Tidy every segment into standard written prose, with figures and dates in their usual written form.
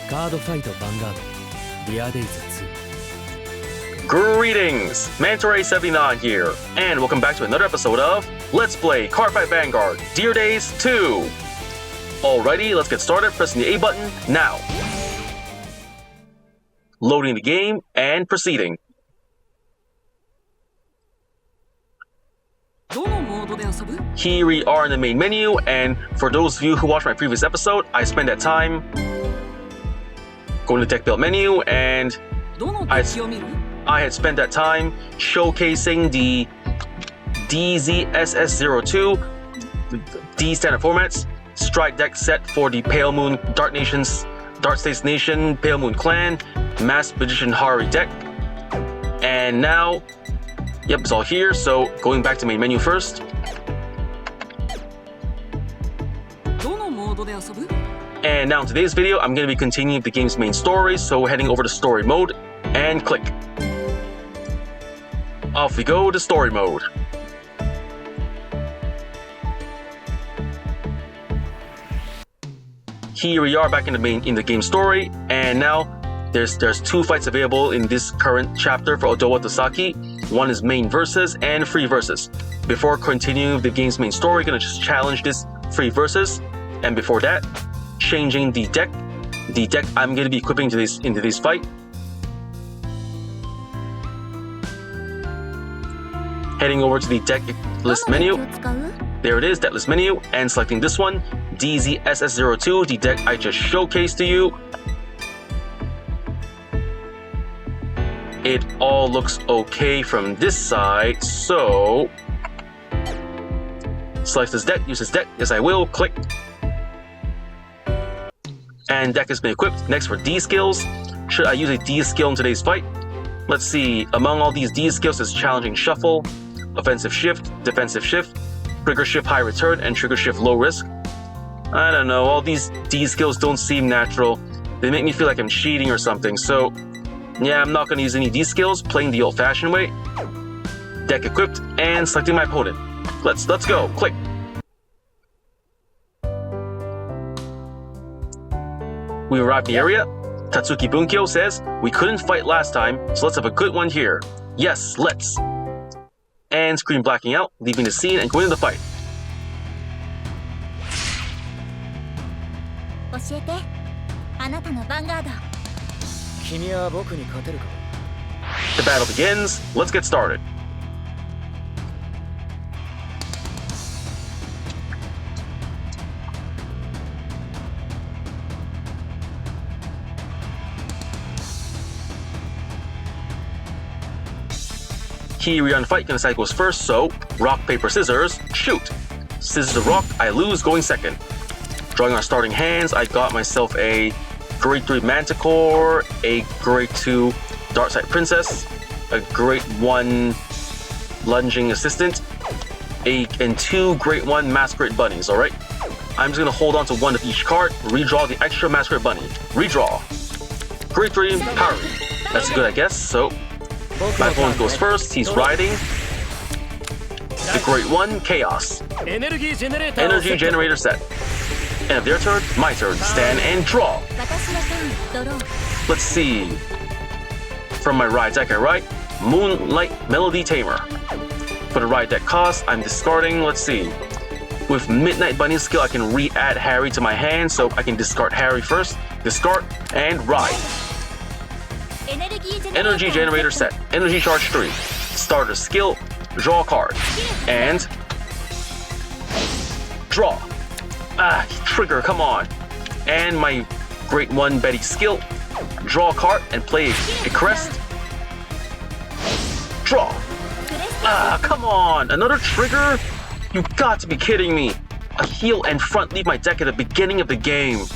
Cardfight Vanguard, VS.Days 2. Greetings! Mantore79 here, and welcome back to another episode of Let's Play Cardfight Vanguard, VS.Days 2! Alrighty, let's get started, pressing the A button now. Loading the game and proceeding. Here we are in the main menu, and for those of you who watched my previous episode, I spent that time going to the deck build menu, and I had spent that time showcasing the DZSS02 D standard formats strike deck set for the Pale Moon Dark Nations, Dark States Nation, Pale Moon Clan, Masked Magician Hari deck. And now, yep, it's all here. So going back to main menu first. And now in today's video, I'm going to be continuing the game's main story, so heading over to story mode and click. Off we go to story mode. Here we are back in the game story, and now there's two fights available in this current chapter for Otowa Dosaki. One is main versus and free versus. Before continuing the game's main story, gonna just challenge this free versus, and before that, changing the deck. The deck I'm going to be equipping into this fight. Heading over to the deck list menu. There it is, deck list menu, and selecting this one, DZSS02, the deck I just showcased to you. It all looks okay from this side, so select this deck, use this deck, yes I will, click. And deck has been equipped. Next for D skills. Should I use a D skill in today's fight? Let's see. Among all these D skills is Challenging Shuffle, Offensive Shift, Defensive Shift, Trigger Shift High Return, and Trigger Shift Low Risk. I don't know. All these D skills don't seem natural. They make me feel like I'm cheating or something. So, yeah, I'm not going to use any D skills. Playing the old-fashioned way. Deck equipped and selecting my opponent. Let's go. Click. We arrived in the area. Tatsuki Bunkyo says, "We couldn't fight last time, so let's have a good one here." Yes, let's. And screen blacking out, leaving the scene and going into the fight. The battle begins. Let's get started. Here we are in the fight, gonna decide goes first, so rock, paper, scissors, shoot. Scissors to rock, I lose, going second. Drawing our starting hands, I got myself a grade 3 Manticore, a grade 2 Darkside Princess, a grade 1 Lunging Assistant, and 2 grade 1 Masquerade Bunnies, alright? I'm just gonna hold on to one of each card, redraw the extra Masquerade Bunny. Redraw. Grade 3, Power. That's good, I guess, so my opponent goes first, he's riding the Great One, Chaos. Energy Generator set. End of their turn, my turn. Stand and draw. Let's see. From my ride deck I write Moonlight Melody Tamer. For the ride deck cost, I'm discarding, let's see. With Midnight Bunny skill, I can re-add Harry to my hand, so I can discard Harry first, discard, and ride. Energy Generator set. Energy Charge 3. Starter skill. Draw a card. And draw. Trigger, come on. And my Great One Betty skill. Draw a card and play a crest. Draw. Come on. Another trigger? You got to be kidding me. A heal and front leave my deck at the beginning of the game.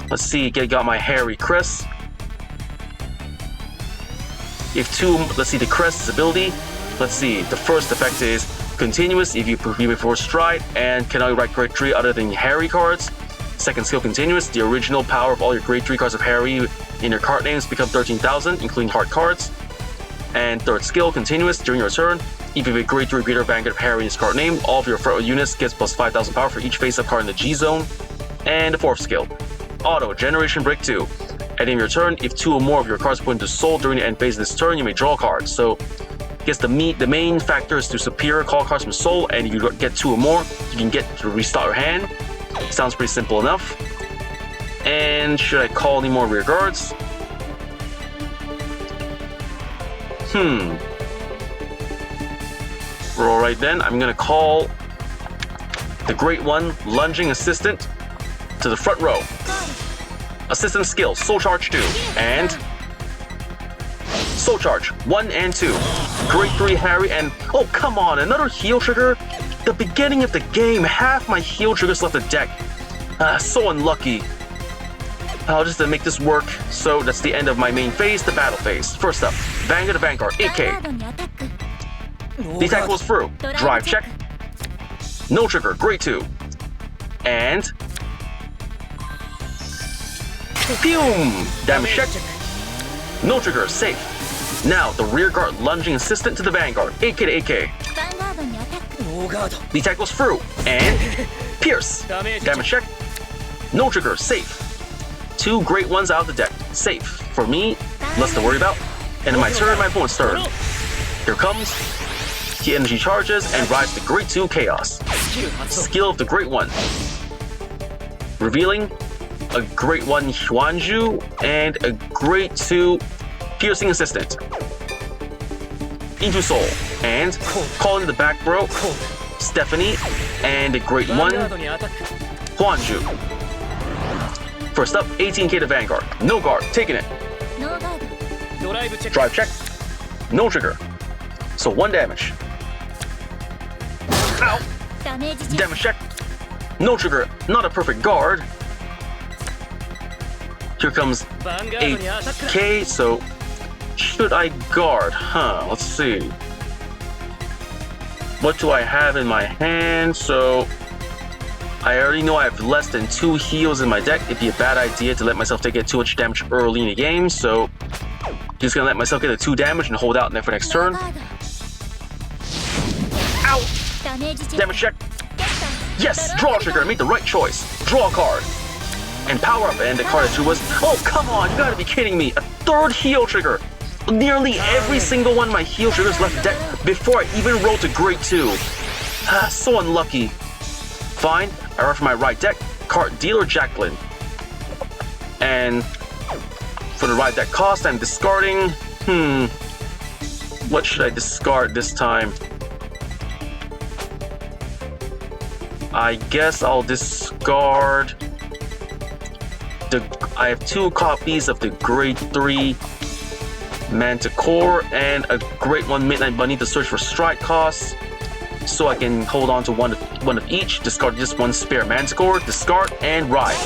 Let's see. Got my Harry crest. If let's see the crest's ability. Let's see, the first effect is continuous if you preview before stride and cannot write grade 3 other than Harry cards. Second skill, continuous. The original power of all your grade 3 cards of Harry in your card names become 13,000, including hard cards. And third skill, continuous. During your turn, if you have a grade 3 greater Vanguard of Harry in his card name, all of your units gets plus 5,000 power for each face-up card in the G zone. And the fourth skill, Auto, Generation Break 2. At the end of your turn, if 2 or more of your cards are put into Soul during the end phase of this turn, you may draw a card. So, I guess the main factor is to superior call cards from Soul, and if you get 2 or more, you can get to restart your hand. Sounds pretty simple enough. And should I call any more rear guards? Alright then, I'm gonna call the Great One, Lunging Assistant, to the front row. Assistant skill, Soul Charge 2, and Soul Charge 1 and 2. Grade 3 Harry, and oh come on, another heal trigger? The beginning of the game, half my heal triggers left the deck. So unlucky. Just to make this work, so that's the end of my main phase, the battle phase. First up, Vanguard to Vanguard, 8k. The attack goes through. Drive check. No trigger, grade 2. And... Boom! Damage check. No trigger, safe. Now, the rear guard lunging assistant to the Vanguard, 8k to 8k. The attack goes through. And... Pierce. Damage check. No trigger, safe. 2 great ones out of the deck. Safe. For me, less to worry about. End of my turn, my opponent's turn. Here comes. He energy charges and rides to grade 2 Chaos. Skill of the Great One. Revealing a Great 1 Huanju and a Grade 2 Piercing Assistant. Into Soul. And calling the back row, Stephanie, and a Grade 1 Huanju. First up, 18k to Vanguard. No guard, taking it. Drive check. No trigger. So 1 damage. Ow! Damage check. No trigger, not a perfect guard. Here comes 8k, so should I guard? Let's see. What do I have in my hand? So I already know I have less than 2 heals in my deck. It'd be a bad idea to let myself take too much damage early in the game, so just gonna let myself get a 2 damage and hold out for next turn. Ow! Damage check. Yes! Draw trigger. I made the right choice. Draw a card. And power up. And the card I drew was... Oh, come on! You gotta be kidding me! A 3rd heal trigger! Nearly every single one of my heal triggers left the deck before I even rolled to grade 2. So unlucky. Fine. I run for my right deck. Card Dealer Jacqueline. And... for the right deck cost, I'm discarding... What should I discard this time? I guess I'll discard... I have 2 copies of the Grade 3 Manticore and a Grade 1 Midnight Bunny to search for strike costs. So I can hold on to one of each, discard just 1 spare Manticore, discard, and ride.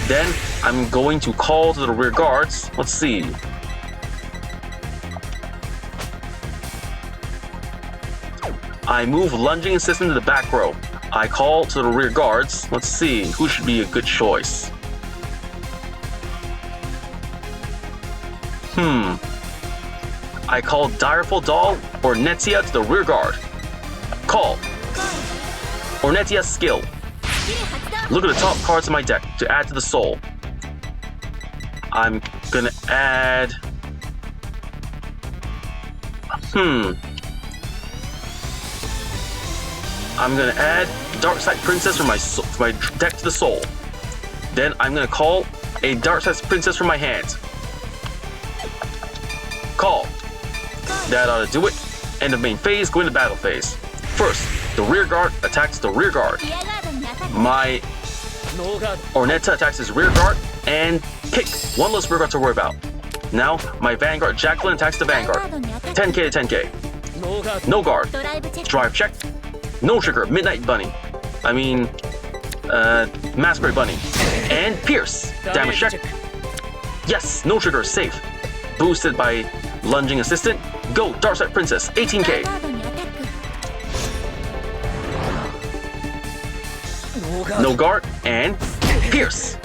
Then I'm going to call to the rear guards. Let's see. I move Lunging Assistant to the back row. I call to the rear guards. Let's see, who should be a good choice? I call Direful Doll or Netia to the rear guard. Call. Or Netia's skill. Look at the top cards in my deck to add to the soul. I'm gonna add... I'm gonna add Darkside Princess from my deck to the soul. Then I'm gonna call a Darkside Princess from my hand. Call. That ought to do it. End of main phase, go into battle phase. First, the rear guard attacks the rear guard. My Ornetta attacks his rear guard and kick. 1 less rear guard to worry about. Now, my Vanguard Jacqueline attacks the Vanguard. 10k to 10k. No guard. Drive check. No trigger. Midnight Bunny. I mean, Masquerade Bunny. And Pierce. Damage check. Yes, no trigger. Safe. Boosted by Lunging Assistant. Go, Darkside Princess. 18k. No guard. And Pierce.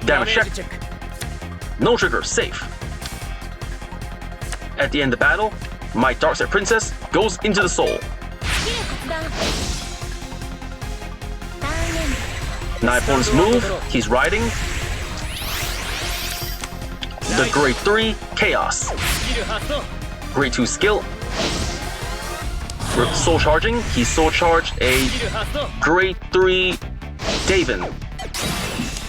Damage check. No trigger. Safe. At the end of the battle, my Darkside Princess goes into the soul. My opponent's move, he's riding. The grade 3 Chaos. Grade 2 skill. Soul charging, he soul charged a grade 3 Daven.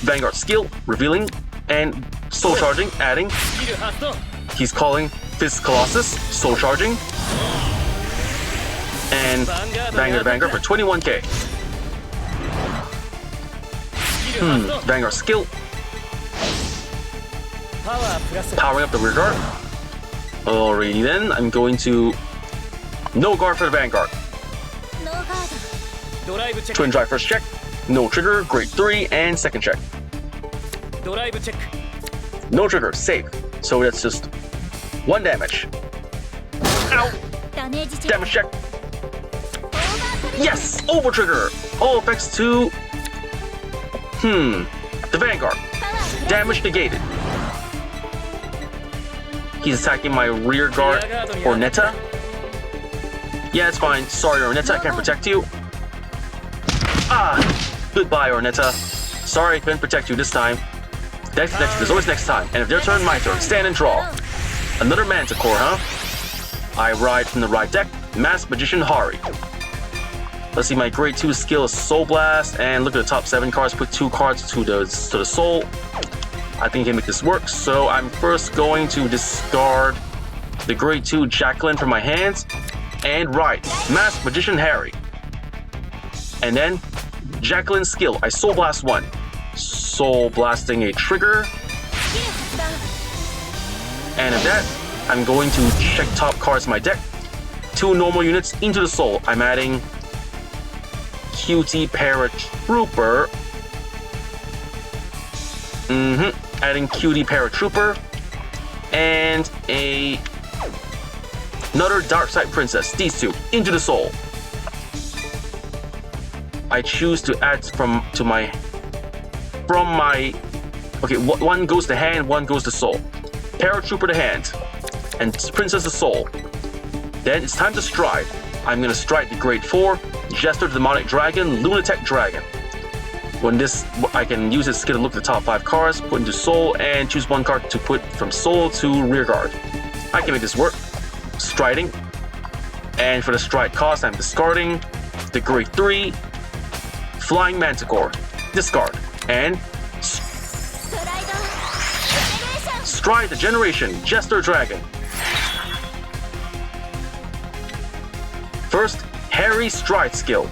Vanguard skill, revealing, and soul charging, adding. He's calling Fist Colossus, soul charging. And Vanguard for 21k. Vanguard skill. Powering up the rear guard. Alrighty then, I'm going to no guard for the Vanguard. Twin drive first check. No trigger, grade 3, and second check. No trigger, safe. So that's just 1 damage. Ow! Damage check. Yes! Over trigger! All effects to... the Vanguard. Damage negated. He's attacking my rear guard, Ornetta. Yeah, it's fine. Sorry, Ornetta, I can't protect you. Goodbye, Ornetta. Sorry, I couldn't protect you this time. Next, there's always next time. And if their turn, my turn. Stand and draw. Another Manticore, huh? I ride from the right deck, Masked Magician Hari. Let's see, my grade 2 skill is Soul Blast, and look at the top 7 cards, put 2 cards to the soul. I think I can make this work, so I'm first going to discard the grade 2 Jacqueline from my hands, and ride Masked Magician Hari. And then, Jacqueline's skill, I Soul Blast 1. Soul Blasting a trigger. And at that, I'm going to check top cards in my deck. 2 normal units into the soul. I'm adding Cutie Paratrooper. Adding Cutie Paratrooper. And another Darkside Princess. These 2 into the soul. I choose to add from my. Okay, 1 goes to hand, 1 goes to soul. Paratrooper to hand, and Princess to soul. Then it's time to stride. I'm gonna stride the grade 4, Jester Demonic Dragon, Lunatic Dragon. When this, I can use this skill to look at the top 5 cards, put into soul, and choose 1 card to put from soul to rear guard. I can make this work. Striding. And for the stride cost, I'm discarding the grade 3 Flying Manticore. Discard. And stride the Generation Jester Dragon. First, Hari Stride skill.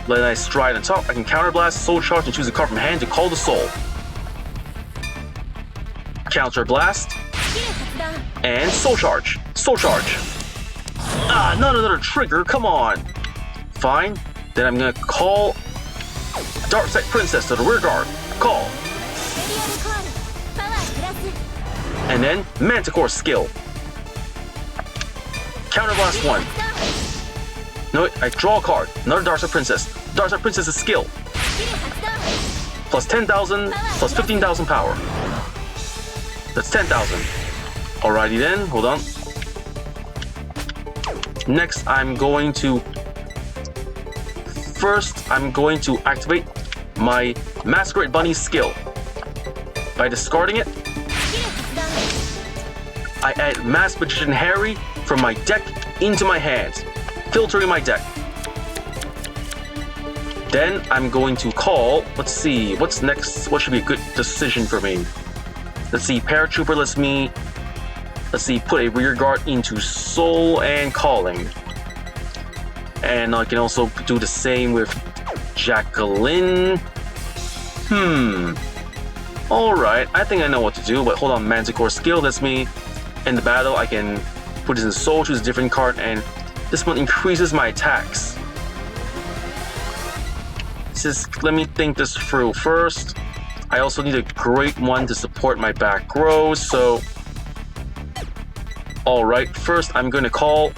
When I stride on top, I can counterblast, soul charge, and choose a card from hand to call the soul. Counter blast. And soul charge. Soul charge. Not another trigger, come on. Fine. Then I'm gonna call Darkside Princess to the rear guard. Call. And then Manticore skill. Counterblast 1. No, I draw a card. Another Darkside Princess. Darkside Princess's skill. Plus 10,000, plus 15,000 power. That's 10,000. Alrighty then, hold on. Next, I'm going to activate my Masquerade Bunny skill. By discarding it, I add Masked Magician Hari from my deck into my hand, filtering my deck. Then I'm going to call, let's see, what's next? What should be a good decision for me? Let's see, Paratrooper lets me, put a rear guard into soul and calling. And I can also do the same with Jacqueline. Alright, I think I know what to do, but hold on, Manticore skill lets me, in the battle, I can put this in soul, choose a different card, and this one increases my attacks. Let me think this through first. I also need a great one to support my back row, so... Alright, first I'm going to call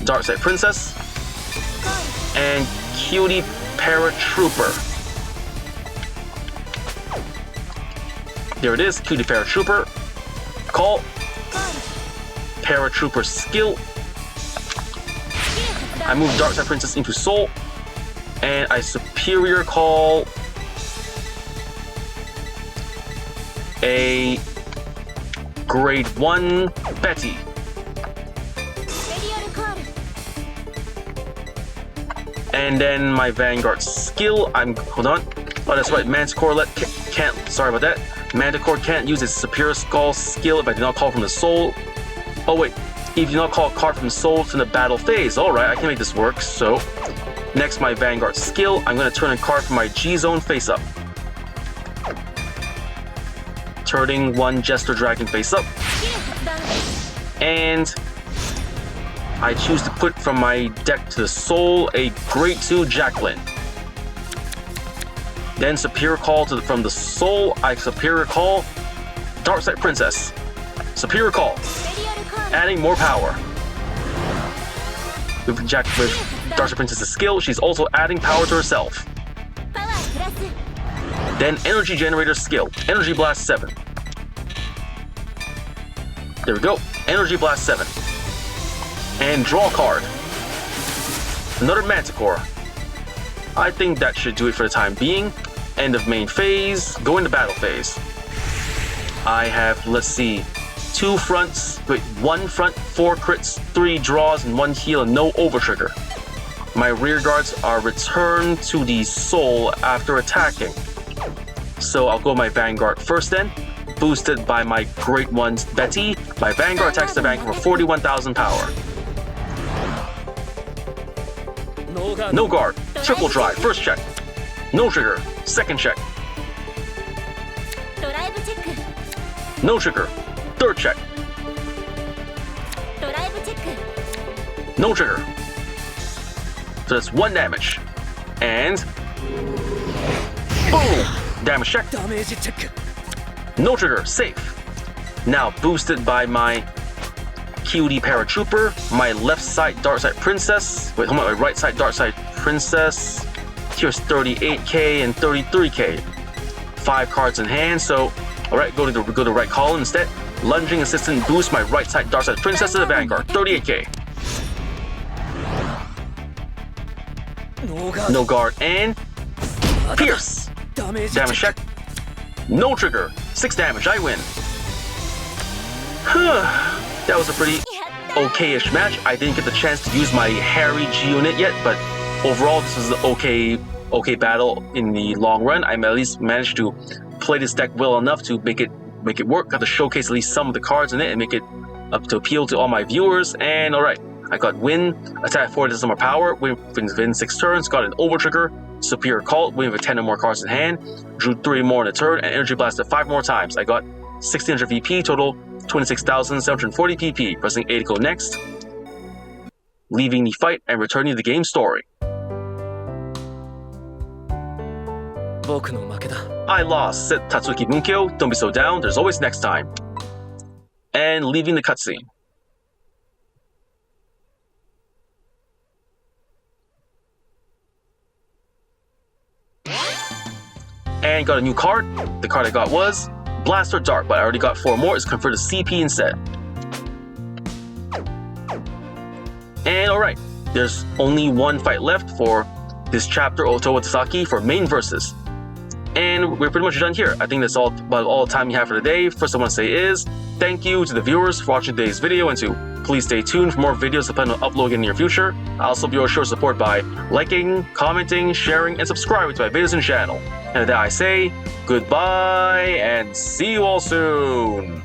Darkside Princess and Cutie Paratrooper. There it is, Cutie Paratrooper. Call. Paratrooper skill. I move Darkside Princess into soul. And I Superior Call, a Grade 1 Betty. And then my Vanguard skill, hold on. Oh, that's right, Manticore can't, sorry about that. Manticore can't use its Superior Skull skill if I do not call from the soul. Oh wait, if you do not call a card from the soul from the battle phase. Alright, I can make this work. So, next my Vanguard skill, I'm going to turn a card from my G-Zone face up. Turning one Jester Dragon face up. And I choose to put from my deck to the soul a Grade 2 Jacqueline. Then Superior Call from the soul, I Superior Call Darkside Princess. Superior Call, adding more power. With Darkside Princess's skill, she's also adding power to herself. Then Energy Generator skill, Energy Blast 7. There we go, Energy Blast 7. And draw a card. Another Manticore. I think that should do it for the time being. End of main phase, go into battle phase. I have, let's see, 2 fronts, wait, 1 front, 4 crits, 3 draws, and 1 heal, and no overtrigger. My rear guards are returned to the soul after attacking. So I'll go my Vanguard first then. Boosted by my Great Ones Betty, my Vanguard attacks the Vanguard for 41,000 power. No guard, triple drive, first check. No trigger, second check. No trigger, third check. No trigger. So that's 1 damage. And boom! Damage check. No trigger, safe. Now boosted by my Cutie Paratrooper, my left side Darkside Princess. Wait, hold on, my right side Darkside Princess. Here's 38k and 33k. 5 cards in hand, so alright, go to the right column instead. Lunging Assistant boost my right side Darkside Princess to the Vanguard, 38k. No guard and Pierce. Damage check. No trigger. 6 damage, I win. That was a pretty okay-ish match. I didn't get the chance to use my Harry G unit yet, but overall this was an okay battle in the long run. I at least managed to play this deck well enough to make it work. Got to showcase at least some of the cards in it and make it up to appeal to all my viewers. And alright, I got win, attack 4 does more power, win within 6 turns, got an overtrigger, Superior Call, win with 10 or more cards in hand, drew 3 more in a turn, and Energy Blasted 5 more times. I got 1600 VP, total 26,740 PP. Pressing A to go next, leaving the fight and returning to the game story. I lost, said Tatsuki Bunkyo. Don't be so down, there's always next time. And leaving the cutscene. And got a new card. The card I got was Blaster Dart, but I already got 4 more. It's converted to CP instead. And alright, there's only 1 fight left for this chapter, Otowa Dosaki, for main versus. And we're pretty much done here. I think that's about all the time we have for today. First I want to say is, thank you to the viewers for watching today's video, and to please stay tuned for more videos I plan on uploading in the near future. I'll also be able to show support by liking, commenting, sharing, and subscribing to my videos and channel. And with that I say, goodbye, and see you all soon!